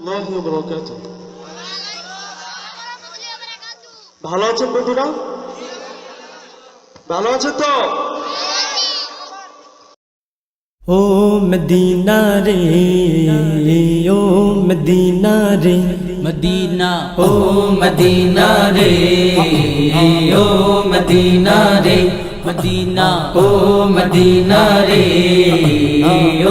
الله وبركاته ভালো আছেন বন্ধুরা? ভালো আছে তো? ও মদিনা রে, ও মদিনা রে, মদিনা ও মদিনা রে, ও মদিনা রে, মদিনা ও মদিনা রে,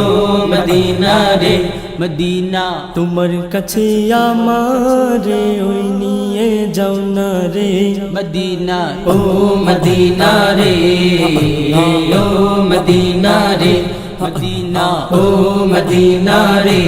ও মদিনা রে, মদিনা তোমার কাছে আমারে ওই নিয়ে যাও না রে, মদিনা ও মদিনা রে, ও মদিনা রে, মদিনা ও মদিনা রে,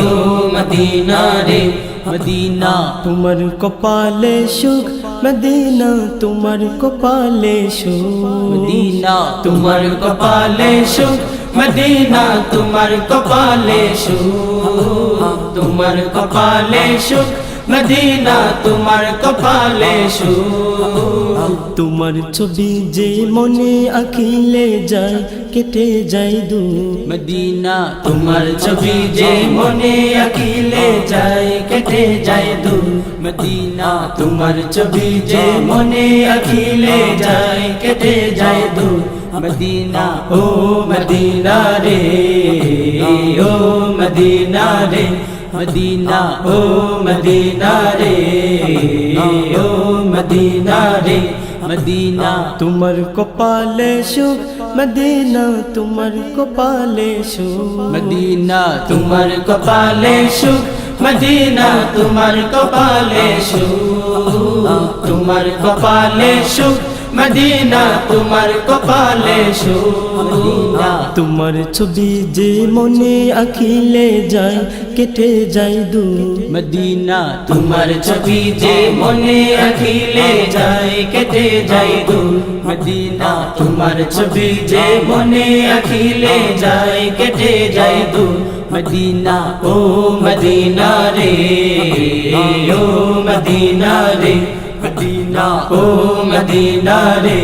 ও মদিনা রে, মদিনা তোমার কপালে সুখ মদিনা, তোমার কপালে সুখ মদিনা তোমার কপালে সুখ, মদিনা তোমার কপালে সুখ, তোমার কপালে সুখ, মদিনা তোমার কপালে সুখ। তোমার ছবি যে মনে আঁকিলে যায় কেটে যায় দূর, মদিনা তোমার ছবি যে মনে আঁকিলে যায় কেটে যায় দূর, মদিনা তোমার ছবি যে মনে আঁকিলে যায় কেটে যায় দূর, মদিনা ও মদিনা রে, ও মদিনা রে, মদিনা ও মদিনা রে, ও মদিনা রে, মদিনা তোমার কপালে সুখ মদিনা, তোমার কপালে সুখ মদিনা তোমার কপালে সুখ, মদিনা তোমার কপালে সুখ, তোমার কপালে সুখ, মদিনা তোমার কপালে সুখ। তোমার ছবি যে মনে আঁকিলে যায় কেটে যায় দূর, মদিনা তোমার ছবি যে মনে আঁকিলে যায় কেটে যায় দূর, মদিনা তোমার ছবি যে মনে আঁকিলে যায় কেটে যায় দূর, মদিনা ও মদিনা রে, ও মদিনা রে, মদিনা ও মদিনা রে,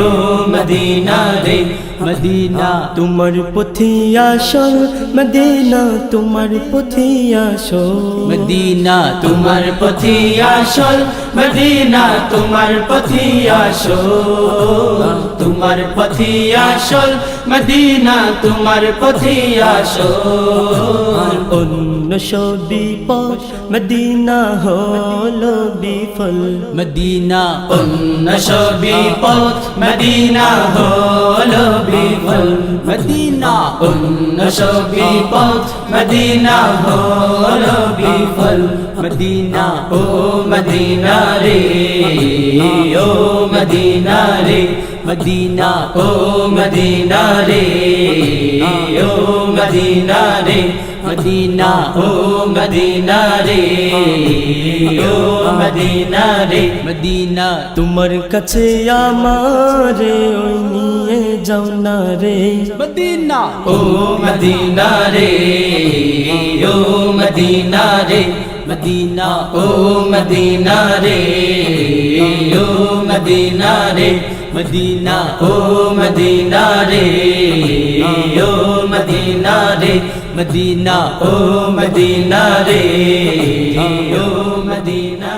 ও মদিনা রে, মদিনা তোমার পথিয়া সর মদিনা, তোমার পথিয়া সর মদিনা তোমার পথিয়া চল, মদিনা তোমার পথিয়া চল, তোমার পথিয়া চল, মদিনা তোমার পথিয়া চল। অন্য সবই পথ মদিনা হলো বিফল, মদিনা অন্য সবই পথ, মদিনা হলো বিফল, মদিনা অন্য সবই পথ, মদিনা হলো বিফল, মদিনা ও মদিনা রে, ও মদিনা রে, মদিনা ও মদিনা রে, ও মদিনা রে, মদিনা ও মদিনা রে, ও মদিনা রে, মদিনা তোমার কাছে আমারে ওই নিয়ে যাও না রে, মদিনা ও মদিনা রে, ও মদিনা রে, মদিনা ও মদিনা রে, ও মদিনা রে, মদিনা ও মদিনা রে, ও মদিনা রে, মদিনা ও মদিনা রে, ও মদিনা